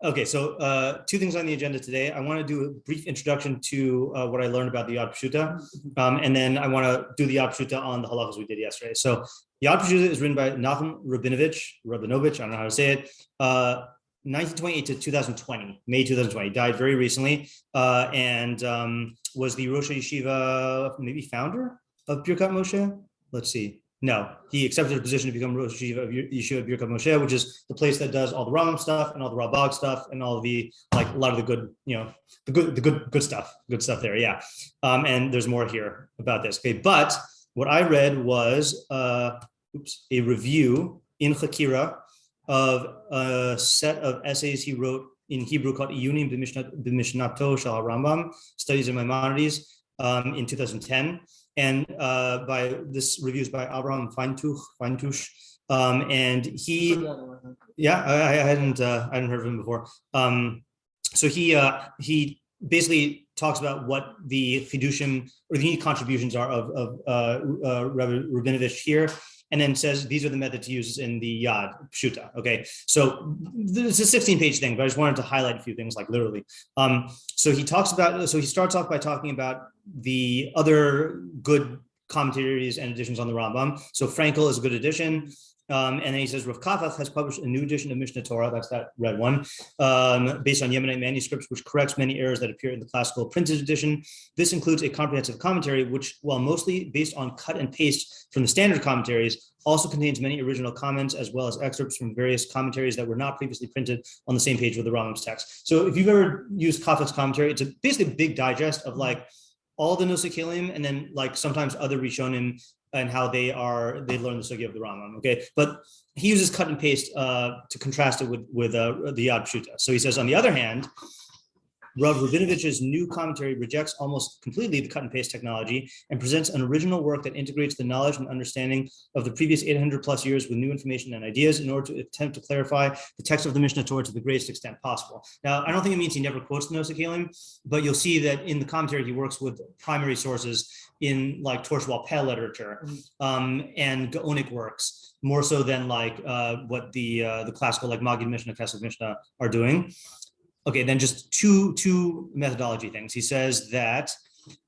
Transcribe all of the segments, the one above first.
Okay, so two things on the agenda today. I want to do a brief introduction to what I learned about the Yad Peshutah, and then I want to do the Yad Peshutah on the halachas we did yesterday. So Yad Peshutah is written by Rabonivitch, I don't know how to say it, 1928 to 2020, May 2020, died very recently, and was the Rosh Yeshiva, maybe founder of Birkat Moshe? Let's see. No, he accepted a position to become Rosh Yeshiva of Birkat Moshe, which is the place that does all the Rambam stuff and all the Rabag stuff and all the a lot of the good, the good stuff there. Yeah, and there's more here about this. Okay, but what I read was a review in Chakira of a set of essays he wrote in Hebrew called Iyunim b'Mishnato Shel Rambam, Studies in Maimonides, in 2010. And by this review is by Avraham Feintuch, and he, I hadn't heard of him before. So he basically talks about what the fiducium or the unique contributions are of Rabonivitch here, and then says these are the methods used in the Yad Peshutah. Okay, so it's a 16-page thing, but I just wanted to highlight a few things, like literally. So he starts off by talking about the other good commentaries and editions on the Rambam. So Frankel is a good edition. And then he says Rav Kafach has published a new edition of Mishneh Torah, that's that red one, based on Yemenite manuscripts, which corrects many errors that appear in the classical printed edition. This includes a comprehensive commentary, which, while mostly based on cut and paste from the standard commentaries, also contains many original comments as well as excerpts from various commentaries that were not previously printed on the same page with the Rambam's text. So if you've ever used Kafach's commentary, it's basically a big digest of like all the Nosei Kelim and then like sometimes other Rishonim and how they learn the sugya of the Rambam. Okay, but he uses cut and paste to contrast it with the Yad Peshutah. So he says, on the other hand, Rav Rabinovich's new commentary rejects almost completely the cut and paste technology and presents an original work that integrates the knowledge and understanding of the previous 800 plus years with new information and ideas in order to attempt to clarify the text of the Mishneh Torah to the greatest extent possible. Now, I don't think it means he never quotes the Nosei Kelim, but you'll see that in the commentary, he works with primary sources in like Torshwal Peh literature and Gaonic works, more so than like what the classical like Magid Mishnah, Kesef Mishnah are doing. Okay, then just two methodology things. He says that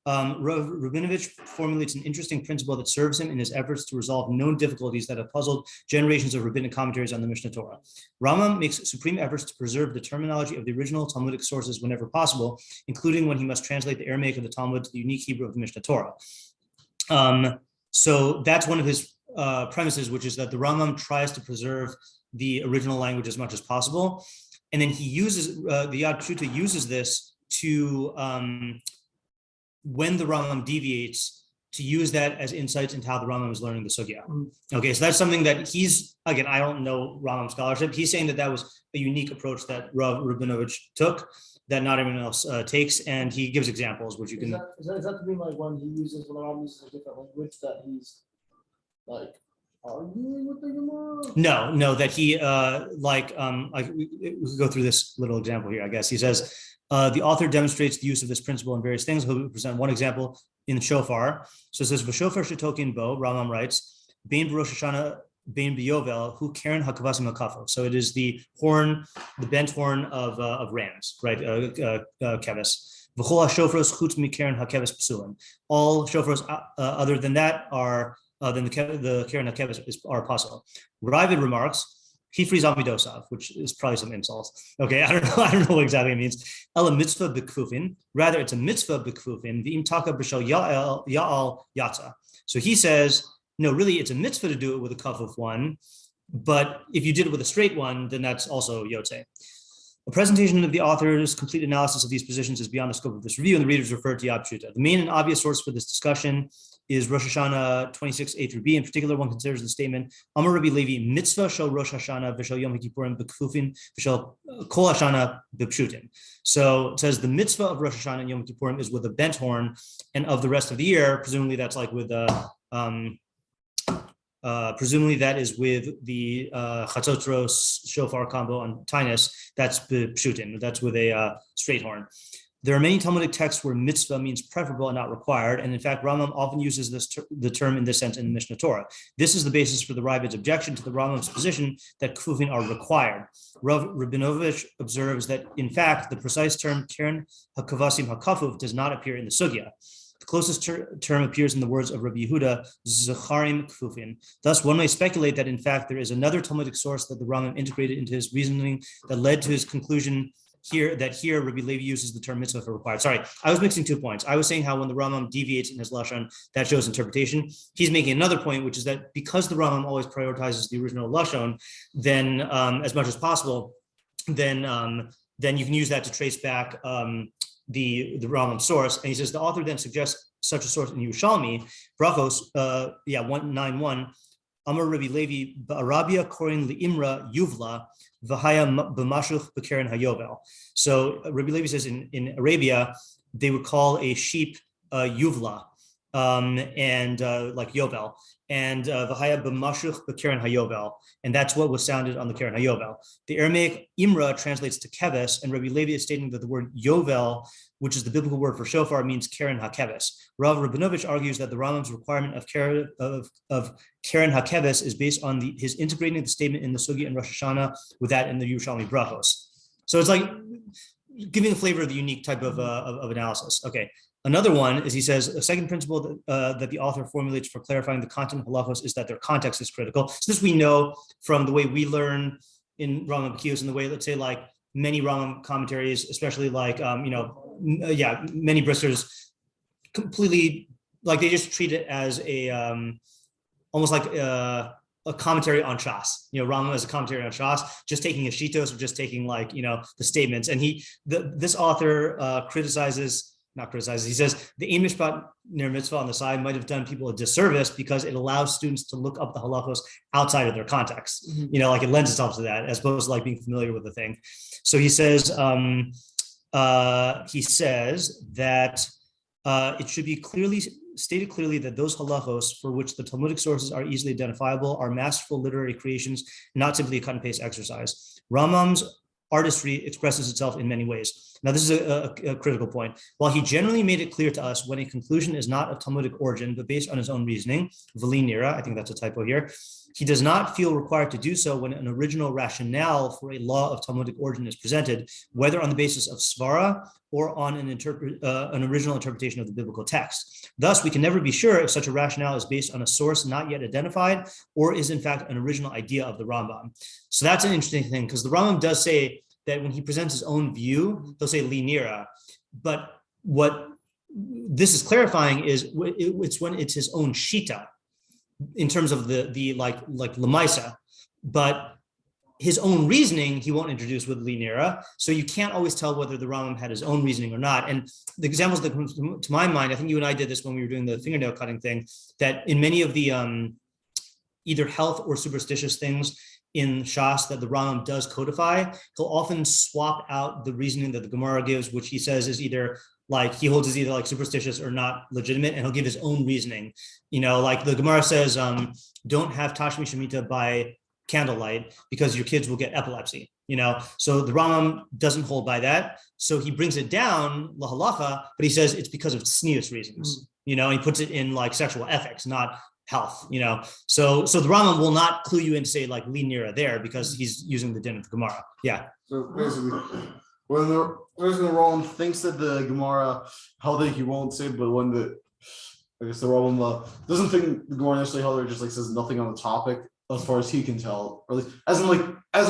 Rabonivitch formulates an interesting principle that serves him in his efforts to resolve known difficulties that have puzzled generations of rabbinic commentaries on the Mishneh Torah. Rambam makes supreme efforts to preserve the terminology of the original Talmudic sources whenever possible, including when he must translate the Aramaic of the Talmud to the unique Hebrew of the Mishneh Torah. So that's one of his premises, which is that the Rambam tries to preserve the original language as much as possible. And then he uses, the Yad Peshutah uses this to, when the Rambam deviates, to use that as insights into how the Rambam is learning the sugya. Okay, so that's something that he's, again, I don't know Rambam scholarship. He's saying that was a unique approach that Rav Rabonivitch took that not everyone else takes, and he gives examples, which you can... Is that to mean like when the Rambam uses a different language that he's like, arguing with the Gemara? No, that he we could go through this little example here, I guess. He says, the author demonstrates the use of this principle in various things. He'll present one example in shofar. So it says, V'shofar shetokin bo, Rambam writes, Bein Rosh Hashanah, Bein B'yovel, hu keren hakavasim hakafo. So it is the horn, the bent horn of rams, right? Keves. V'chol ha-shofros chutz mikeren hakeves psulim. All shofros other than that are then the Keren HaKeves are possible. Ravid remarks, Hifriz Amidosav, which is probably some insult. Okay, I don't know what exactly it means. Ela mitzvah b'kfufin. Rather, it's a mitzvah b'kfufin. V'im taka b'shal ya'al yatza. So he says, no, really, it's a mitzvah to do it with a kafuf one, but if you did it with a straight one, then that's also yotze. A presentation of the author's complete analysis of these positions is beyond the scope of this review, and the readers refer to Yad Peshutah. The main and obvious source for this discussion is Rosh Hashanah 26 A through B. In particular, one considers the statement Amar Rabbi Levi mitzvah shel Rosh Hashanah v'shel Yom HaKippurim b'kfufin v'shel Kol Hashanah b'pshutin. So it says the mitzvah of Rosh Hashanah and Yom Kippurim is with a bent horn, and of the rest of the year, presumably that's like with presumably that is with the Chatzotros shofar combo on Tainus. That's b'pshutin. That's with a straight horn. There are many Talmudic texts where mitzvah means preferable and not required, and in fact, Rambam often uses the term in this sense in the Mishnah Torah. This is the basis for the Ravid's objection to the Rambam's position that kfufin are required. Rabonivitch observes that, in fact, the precise term keren hakavasim hakafuf does not appear in the sugya. The closest term appears in the words of Rabbi Yehuda, Zecharim Kfufin. Thus, one may speculate that, in fact, there is another Talmudic source that the Rambam integrated into his reasoning that led to his conclusion here Rabbi Levi uses the term mitzvah for required. Sorry, I was mixing 2 points. I was saying how when the Rambam deviates in his lashon, that shows interpretation. He's making another point, which is that because the Rambam always prioritizes the original lashon, then as much as possible, then you can use that to trace back the Rambam source. And he says the author then suggests such a source in Yerushalmi, Brachos, 191. Amar Rabbi Levi, Arabia Korin Li'imra Yuvla, Vahaya B'mashuch B'keren Hayovel. So Rabbi Levi says in Arabia, they would call a sheep Yuvla, and like Yovel, and Vahaya B'mashuch B'keren Hayovel. And that's what was sounded on the Keren Hayovel. The Aramaic Imra translates to keves, and Rabbi Levi is stating that the word Yovel, which is the biblical word for shofar, means Keren HaKeves. Rav Rabonivitch argues that the Rambam's requirement of Keren HaKeves is based on his integrating the statement in the Sugi and Rosh Hashanah with that in the Yerushalmi Brachos. So it's like giving a flavor of the unique type of analysis. Okay. Another one is he says a second principle that the author formulates for clarifying the content of halachos is that their context is critical. So this we know from the way we learn in Rambam Bekius and the way, let's say, like many Rambam commentaries, especially like many Briskers, completely like they just treat it as a almost like a commentary on Shas. Rambam as a commentary on Shas, just taking a shitos or just taking like the statements. And this author he says the ein mishpat ner mitzvah on the side might have done people a disservice because it allows students to look up the halachos outside of their context. Like it lends itself to that as opposed to like being familiar with the thing. So he says that it should be stated clearly that those halachos for which the Talmudic sources are easily identifiable are masterful literary creations, not simply a cut and paste exercise. Rambam's artistry expresses itself in many ways. Now, this is a critical point. While he generally made it clear to us when a conclusion is not of Talmudic origin, but based on his own reasoning, v'li, I think that's a typo here, he does not feel required to do so when an original rationale for a law of Talmudic origin is presented, whether on the basis of svara or on an original interpretation of the biblical text. Thus, we can never be sure if such a rationale is based on a source not yet identified or is in fact an original idea of the Rambam. So that's an interesting thing because the Rambam does say that when he presents his own view, he'll say linira, but what this is clarifying is it's when it's his own shita in terms of the like lemaisa, but his own reasoning he won't introduce with linira. So you can't always tell whether the Rambam had his own reasoning or not. And the examples that come to my mind, I think you and I did this when we were doing the fingernail cutting thing, that in many of the either health or superstitious things in Shas that the Rambam does codify, he'll often swap out the reasoning that the Gemara gives, which he says is either like he holds is either like superstitious or not legitimate, and he'll give his own reasoning. Like the Gemara says, don't have Tashmi Shemitah by candlelight because your kids will get epilepsy. So the Rambam doesn't hold by that. So he brings it down la halacha, but he says it's because of tznius reasons. He puts it in like sexual ethics, not health, so the Rambam will not clue you in to say like linira there because he's using the din of the Gemara. Yeah. So basically, when the Rambam thinks that the Gemara held it, he won't say, but when the Rambam doesn't think the Gemara necessarily held it, just like says nothing on the topic as far as he can tell, or at least as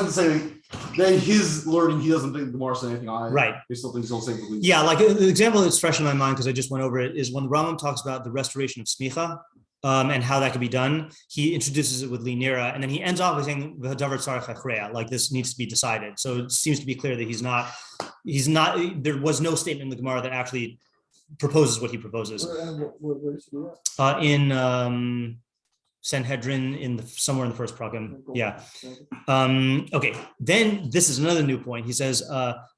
in saying that his learning, he doesn't think the Gemara said anything on it. Right. He still thinks he'll say. Yeah, like the example that's fresh in my mind because I just went over it is when the Rambam talks about the restoration of Simchah. And how that can be done, he introduces it with linira, and then he ends off with saying like this needs to be decided. So it seems to be clear that he's not. There was no statement in the Gemara that actually proposes what he proposes. In Sanhedrin, somewhere in the first program. Yeah. Okay. Then this is another new point. He says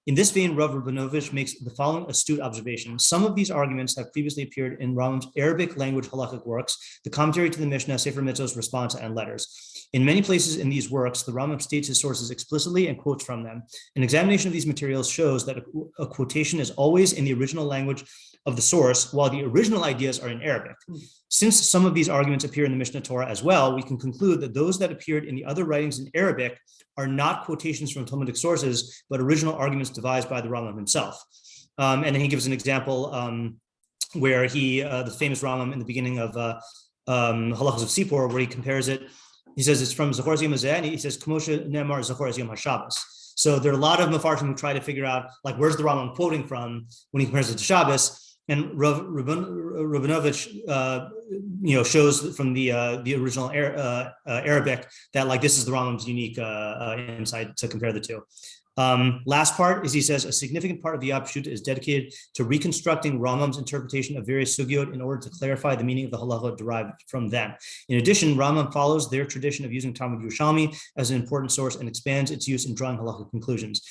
In this vein, Rav Rabonivitch makes the following astute observation. Some of these arguments have previously appeared in Rambam's Arabic language halachic works, the commentary to the Mishneh, Sefer Mitzvos, Response, and Letters. In many places in these works, the Rambam states his sources explicitly and quotes from them. An examination of these materials shows that a quotation is always in the original language of the source, while the original ideas are in Arabic. Since some of these arguments appear in the Mishneh Torah as well, we can conclude that those that appeared in the other writings in Arabic are not quotations from Talmudic sources, but original arguments devised by the Rambam himself. And then he gives an example where the famous Rambam in the beginning of Halachos of Sipor, where he compares it. He says it's from Zachor Yom Hazeh, and he says K'moshe Nemar Zachor Yom HaShabbos. So there are a lot of Mefarshim who try to figure out like where's the Rambam quoting from when he compares it to Shabbos. And Rabonivitch, shows from the original Arabic that like this is the Rambam's unique insight to compare the two. Last part is he says a significant part of the Yad Peshutah is dedicated to reconstructing Rambam's interpretation of various sugyot in order to clarify the meaning of the halacha derived from them. In addition, Rambam follows their tradition of using Talmud Yerushalmi as an important source and expands its use in drawing halacha conclusions.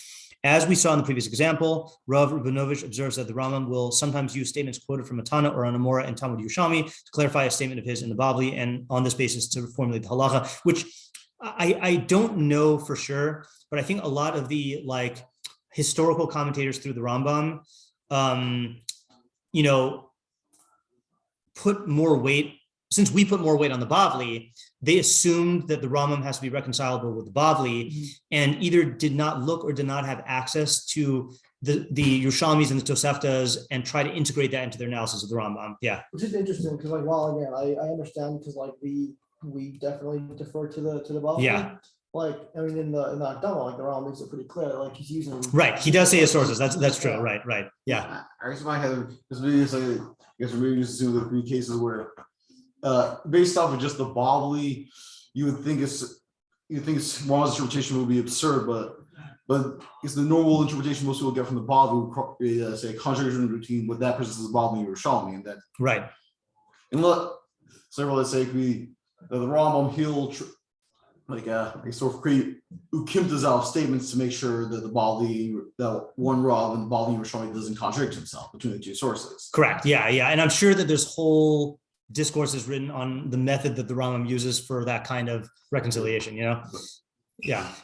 As we saw in the previous example, Rav Rabonivitch observes that the Rambam will sometimes use statements quoted from a Tana or an Amora in Talmud Yerushalmi to clarify a statement of his in the Bavli, and on this basis to formulate the halacha, which I don't know for sure, but I think a lot of the like historical commentators through the Rambam, put more weight. Since we put more weight on the Bavli, they assumed that the Rambam has to be reconcilable with the Bavli, and either did not look or did not have access to the Yerushalmis and the Toseftas and try to integrate that into their analysis of the Rambam. Yeah. Which is interesting because, like, while again, I understand because, like, we definitely defer to the Bavli. Yeah. Like, I mean, in the Akdama, like the Rambam makes it pretty clear. Like he's using. Right. He does say his sources. That's true. Right. Yeah. I guess my head is maybe like maybe just do the three cases where. Based off of just the Bavli, you would think it's Rambam's interpretation would be absurd, but it's the normal interpretation most people get from the Bavli, say contradiction between what that person says Bavli and Yerushalmi, and that right. And let's say the Rambam he'll sort of create ukimtas out of statements to make sure that that one Rav and the Bavli and Yerushalmi doesn't contradict himself between the two sources. Correct. Yeah, and I'm sure that there's whole discourse is written on the method that the Rambam uses for that kind of reconciliation, Yeah.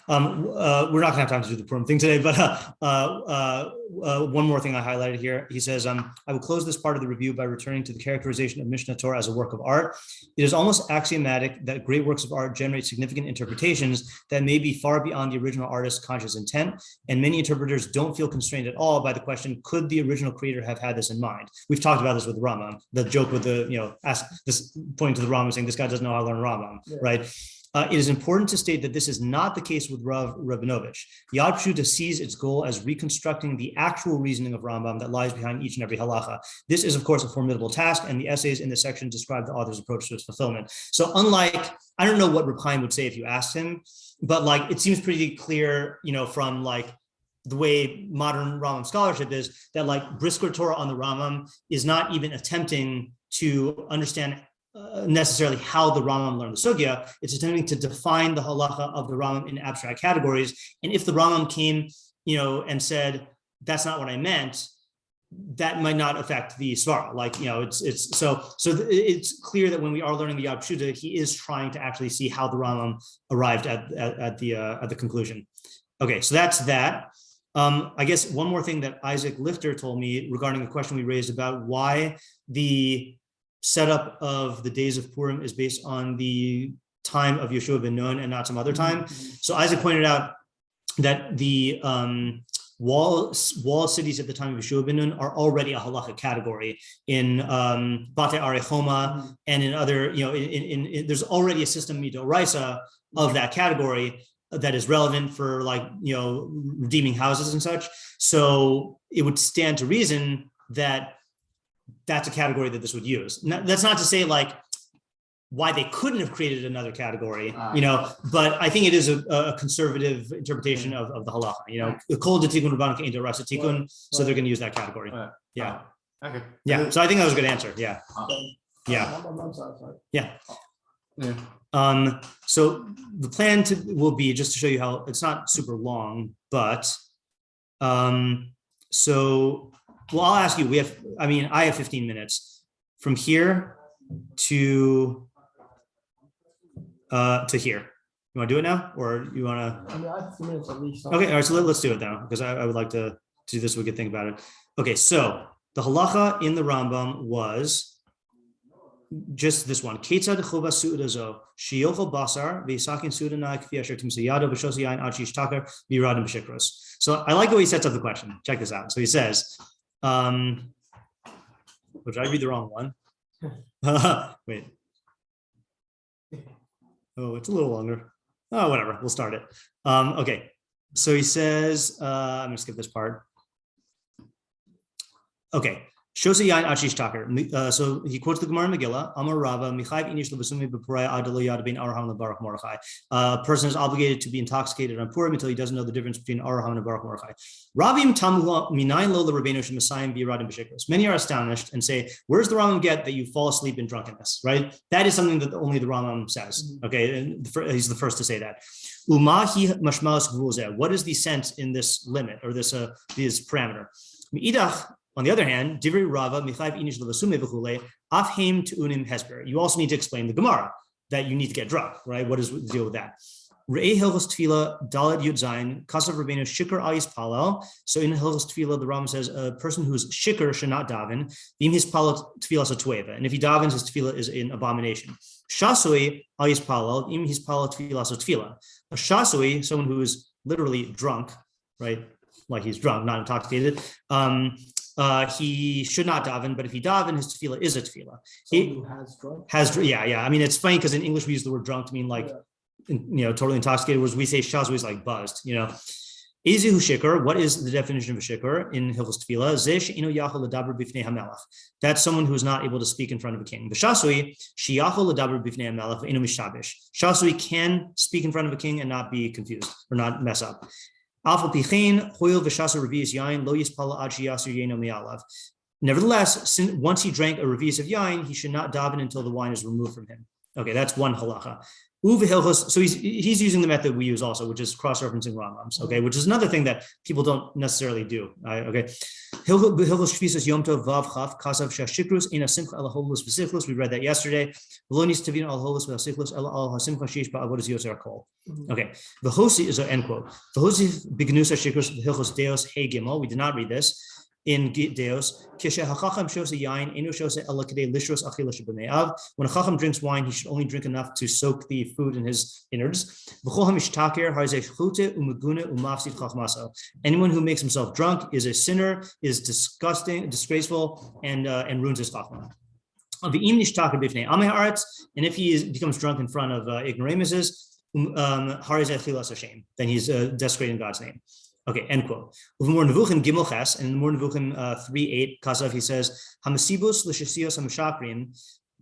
We're not gonna have time to do the Purim thing today, but one more thing I highlighted here. He says, I will close this part of the review by returning to the characterization of Mishneh Torah as a work of art. It is almost axiomatic that great works of art generate significant interpretations that may be far beyond the original artist's conscious intent, and many interpreters don't feel constrained at all by the question, could the original creator have had this in mind? We've talked about this with Rambam, the joke with ask this, pointing to the Rambam saying this guy doesn't know how to learn Rambam, right? It is important to state that this is not the case with Rav Rabonivitch. Yad Peshutah sees its goal as reconstructing the actual reasoning of Rambam that lies behind each and every halacha. This is, of course, a formidable task, and the essays in this section describe the author's approach to its fulfillment. So unlike, I don't know what Reb Chaim would say if you asked him, but like it seems pretty clear, from like the way modern Rambam scholarship is, that like Brisker Torah on the Rambam is not even attempting to understand necessarily how the Rambam learned the sugya. It's attempting to define the halacha of the Rambam in abstract categories. And if the Rambam came, and said, that's not what I meant, that might not affect the svara. Like, it's clear that when we are learning the Yad Peshutah, he is trying to actually see how the Rambam arrived at the conclusion. Okay, so that's that. I guess one more thing that Isaac Lifter told me regarding a question we raised about why the setup of the days of Purim is based on the time of Yeshua ben Nun and not some other time. So Isaac pointed out that the wall cities at the time of Yeshua ben Nun are already a halacha category in Bate Arechoma and in other, in there's already a system midoraisa of that category that is relevant for redeeming houses and such. So it would stand to reason that that's a category that this would use. That's not to say why they couldn't have created another category, but I think it is a conservative interpretation of the halacha, the kol de tikun rabbanan ke'ein derech tikun, so they're going to use that category. Yeah. Okay. Yeah. So I think that was a good answer. Yeah. Yeah. Yeah. So the plan will be just to show you how it's not super long, but So, well, I'll ask you. I have 15 minutes from here to here. You want to do it now, or you want to? I have 2 minutes at least. Okay, all right. So let's do it now, because I would like to do this so we could think about it. Okay, so the halacha in the Rambam was just this one. Ketzad chova seudah zo sheyochel basar v'yisakin seudah na k'fi asher timsa yado b'shos yain ad shishtaker v'yiradim b'shikros. So I like the way he sets up the question. Check this out. So he says, which I read the wrong one. Wait. Oh, it's a little longer. Oh, whatever. We'll start it. Okay. So he says, I'm going to skip this part. Okay. Shosa yain ashish taker. So he quotes the Gemara Megillah. Amar Rava Michayv inish lebasumi b'puraya adalo yad ben Avraham lebarach Mordechai. A person is obligated to be intoxicated on Purim until he doesn't know the difference between Avraham and Baruch Mordechai. Ravim tamu minayin lo leRabbeinu shemasayim v'yiradim b'shikros. Many are astonished and say, "Where's the Rambam get that you fall asleep in drunkenness?" Right? That is something that only the Rambam says. Okay, and he's the first to say that. Umahi mashmalas gvul. What is the sense in this limit or this parameter? Meidach. On the other hand, Divrei Rava Michayv inish levasume v'chulei afheim tu'unim hesper. You also need to explain the Gemara that you need to get drunk, right? What is the deal with that? Re'ei Hilchos Tefillah Dalad Yud Zayin Kasav Rabbeinu Shikar Ayis Palel. So in Hilchos Tefillah, the Rambam says a person who's shikar should not daven. V'im his palel tefillah satueva, and if he davens, his tefillah is an abomination. Shasui Ayis Palel V'im his palel tefillah satefillah. A shasui, someone who is literally drunk, right? Like he's drunk, not intoxicated. He should not daven, but if he daven, his tefillah is a tefillah. He has drunk. Yeah. I mean, it's funny because in English we use the word drunk to mean like, totally intoxicated. Whereas we say shazui is like buzzed. Ezehu shikar. What is the definition of a shikar in Hilchos Tefillah? Zesh ino yachol ledaber bifnei hamelach. That's someone who is not able to speak in front of a king. V'shasui sheyachol ledaber bifnei hamelach ino mishtabish. Shasui can speak in front of a king and not be confused or not mess up. Nevertheless, once he drank a revius of yain, he should not daven until the wine is removed from him. Okay, that's one halacha. So he's using the method we use also, which is cross-referencing Rambams. Okay, which is another thing that people don't necessarily do. Okay, Hilchos Shvisas Yom Tov Vav Chaf Kasav Shashikrus Ina Simchah El Holus V'Sichlus. We read that yesterday. Velonis Tavin Al Holus V'Sichlus El Al Hasimcha Sheish Ba'avodas Yoser Kol. Okay, the Hosi is an end quote. The Hosi Bignusa Shikrus Hilchos Deos Hey Gimel. We did not read this in Deos. Kisha Hachacham Shosa Yain Enu Shosa El Kadei Lishros Achilas B'Ne'av. When a Chacham drinks wine, he should only drink enough to soak the food in his innards. Anyone who makes himself drunk is a sinner, is disgusting, disgraceful, and ruins his chachma. And if he becomes drunk in front of ignoramuses, then he's desecrating God's name. Okay, end quote. More Nevuchim Gimel Ches, and in More Nevuchim 3:8, Kasav, he says, Hamasibus l'shesios hamashakrim,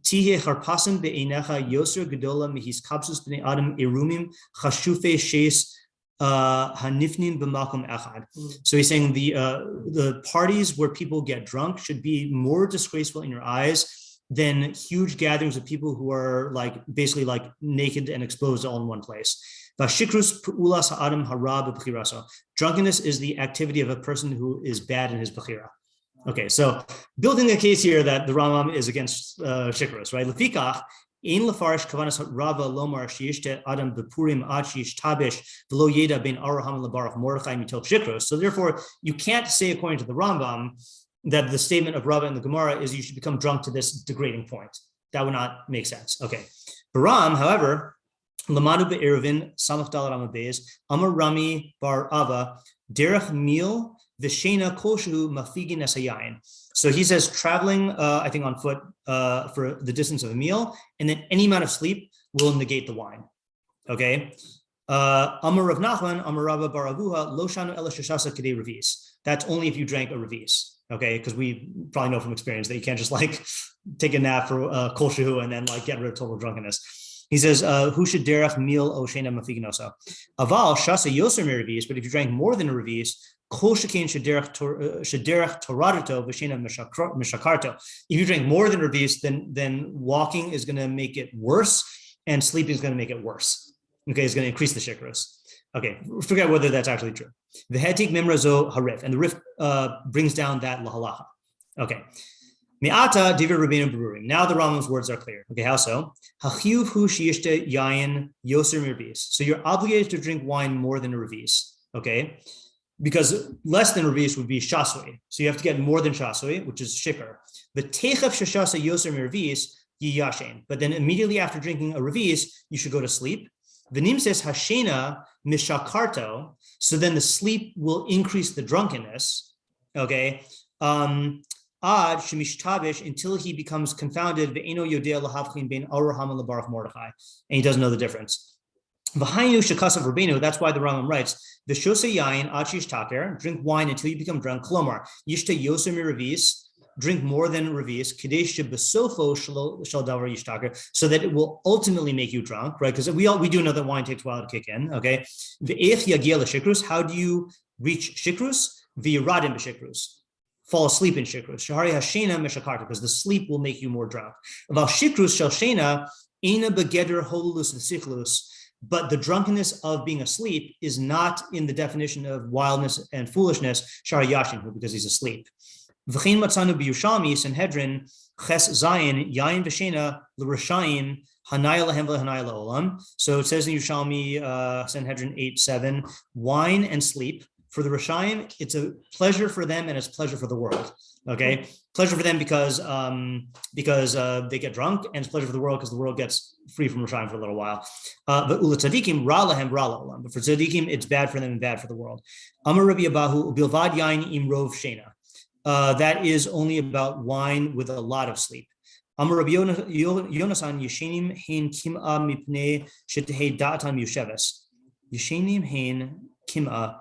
Tihe harpasim be'einecha yoser gedola mihis kapsus b'nei adam erumim chashufe shes hanifnim b'malkum echad. So he's saying the parties where people get drunk should be more disgraceful in your eyes than huge gatherings of people who are basically naked and exposed all in one place. Drunkenness is the activity of a person who is bad in his bechira. Okay, so building a case here that the Rambam is against shikrus, right? Lefikach ein lefarish kavanas Rava lomar sheyishte adam bepurim ad sheyishtabish v'lo yeda ben Avraham lebarach Mordechai mitoch shikrus. So therefore, you can't say according to the Rambam that the statement of Rava in the Gemara is you should become drunk to this degrading point. That would not make sense. Okay, Baram, however. Lamadu be'eruvin samach dalad amabeis amar Rami bar Ava derech mil v'shena kolshu mafigin esayayin. So he says traveling, I think on foot for the distance of a meal, and then any amount of sleep will negate the wine. Okay. Amar Rav Nachman amar Rava bar Avuha lo shanu ela sheshasa kedei revis. That's only if you drank a revis. Okay, because we probably know from experience that you can't just take a nap for kolshu and then get rid of total drunkenness. He says, who should derech mil o shena mafiginosa? Aval shasa yoser miravis, but if you drank more than a revis, kol shekein should derech toradoto v'shena mishakarto. If you drink more than revis, then walking is going to make it worse, and sleeping is going to make it worse. Okay, it's going to increase the shikrus. Okay, forget whether that's actually true. V'hetik mimrazo harif, and the rif brings down that lahalacha. Okay. Mi'ata divrei Rabbeinu berurim. Now the Rambam's words are clear. Okay, how so? Hachiyuv hu sheyishte yayin yoser mirvis. So you're obligated to drink wine more than a revis. Okay, because less than revis would be shasui. So you have to get more than shasui, which is shikar. The techef shashasa yoser mirvis yiyashen. But then immediately after drinking a revis, you should go to sleep. V'nim says hashena mishakarto. So then the sleep will increase the drunkenness. Okay. Ad shemishtavish, until he becomes confounded, ve'eno yodea lahavchin bein Avraham and Baruch Mordechai, and he doesn't know the difference. V'hainu shekasav Rabbeinu. That's why the Rambam writes, v'shosei yain ad shishtaker, drink wine until you become drunk. Klomar yishte yoser miravis, drink more than revis, kadesh besofo shal davar yishtaker, so that it will ultimately make you drunk, right? Because we do know that wine takes a while to kick in. Okay, ve'ech yagia l'shikrus. How do you reach shikrus? V'yiradim b'shikrus. Fall asleep in shikrus. Shahari hashena meshakarta, because the sleep will make you more drunk. About shikrus shel shena ina begeder holulus v'sichlus, but the drunkenness of being asleep is not in the definition of wildness and foolishness. Shari yashin, because he's asleep. V'chein matzanu b'Yushalmi Sanhedrin ches zayin yayin v'shena l'rashayim hanaya lahem v'hanaya la'olam. So it says in Yushalmi Sanhedrin 8:7, wine and sleep. For the Rashayim, it's a pleasure for them and it's pleasure for the world. Okay, pleasure for them because they get drunk, and it's pleasure for the world because the world gets free from Rashayim for a little while. But ula tzadikim ra lahem ra la'olam. But for tzadikim, it's bad for them and bad for the world. Amar Rabbi Abahu bilvad yain imrov shena. That is only about wine with a lot of sleep. Amar Rabbi Yonasan yeshenim hein kim'a mipnei shetehei da'atan yusheves. Yeshenim hein kim'a.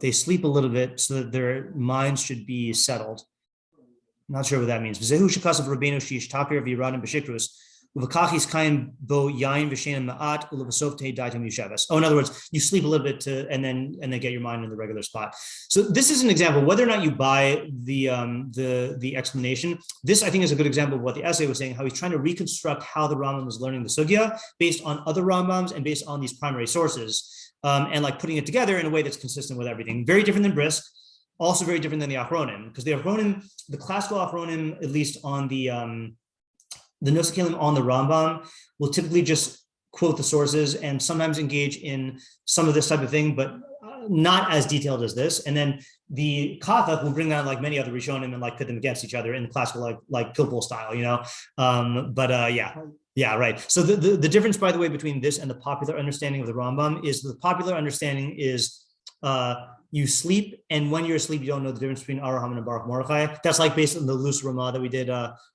They sleep a little bit so that their minds should be settled. Not sure what that means. V'zehu shekasav Rabbeinu sheishtaper v'yiradim b'shikrus uv'kachis kain bo yain v'shenim ma'at u'levasov tehei daitam yusheves. Oh, in other words, you sleep a little bit and then get your mind in the regular spot. So this is an example. Whether or not you buy the explanation, this I think is a good example of what the essay was saying. How he's trying to reconstruct how the Rambam is learning the sugya based on other Rambams and based on these primary sources. And like putting it together in a way that's consistent with everything. Very different than Brisker, also very different than the Achronim, because the Achronim, the classical Achronim, at least on the Nosei on the Rambam, will typically just quote the sources and sometimes engage in some of this type of thing, but not as detailed as this. And then the Kathak will bring down like many other Rishonim and like pit them against each other in the classical like Pilpul style, you know. Yeah, right. So the difference, by the way, between this and the popular understanding of the Rambam is the popular understanding is you sleep, and when you're asleep, you don't know the difference between Avraham and Baruch Mordechai. That's like based on the loose Ramah that we did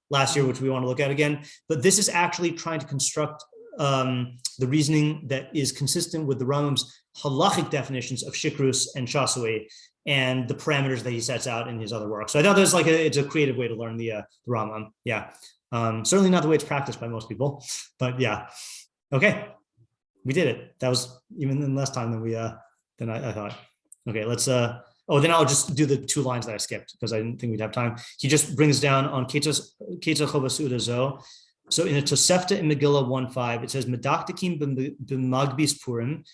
last year, which we want to look at again. But this is actually trying to construct the reasoning that is consistent with the Rambam's halachic definitions of shikrus and shasui and the parameters that he sets out in his other work. So I thought there's like it's a creative way to learn the Rambam. Yeah. Certainly not the way it's practiced by most people, but yeah. Okay, we did it. That was even less time than I thought. Okay, let's. Then I'll just do the 2 lines that I skipped because I didn't think we'd have time. He just brings down on Ketzah Chovas Seudah Zo. So in the Tosefta in Megillah 1:5, it says Medaktikim b'magbis Purim.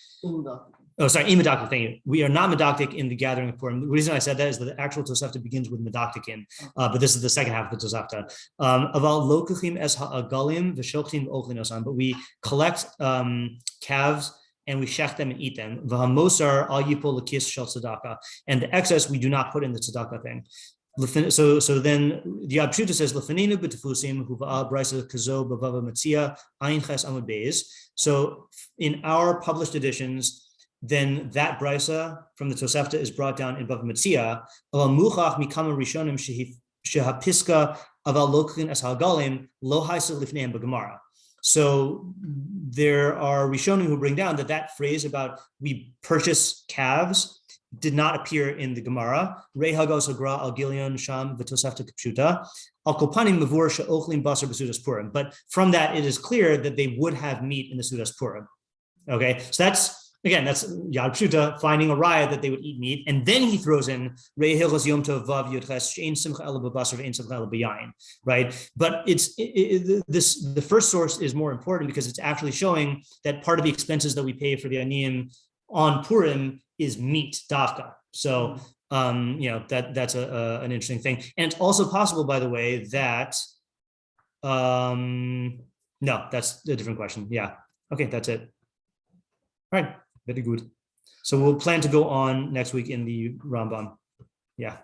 Oh, sorry, imedaktik, thank you. We are not medaktik in the gathering of Purim. The reason I said that is that the actual Tosefta begins with medaktikin, but this is the second half of the Tosefta. Aval lokachim es ha'agalim v'shokchim ochlinosan, but we collect calves and we shech them and eat them. V'hamosar al yipol l'kis shel tzedakah, and the excess we do not put in the tzedakah thing. So then the Yad Peshutah says Lefaninu b'tefusim huva'al brisa kazo b'vava matzia ayin ches amud beis. So in our published editions, then that brisa from the Tosefta is brought down in Bava Metzia. Aval muchach mikama rishonim shehapiska aval lokachin as hagalim lo haisa lifneim b'gemara. So there are rishonim who bring down that phrase about we purchase calves did not appear in the Gemara. Rei hagos hagra al gilion sham v'Tosefta pshuta al kopanim mavur she'ochlim basar b'sudas Purim. But from that, it is clear that they would have meat in the Sudas Purim. Okay, so that's Yad Peshutah finding a raya that they would eat meat, and then he throws in Rei Hilchos Yom Tov Vav Yud Ches She'ein Simchah Ela B'Basar Ve'ein Simchah Ela B'Yayin, right? But the first source is more important because it's actually showing that part of the expenses that we pay for the aniyim on Purim is meat dafka. So that's an interesting thing, and it's also possible, by the way, that no, that's a different question. Yeah, okay, that's it. All right, very good. So we'll plan to go on next week in the Rambam. Yeah.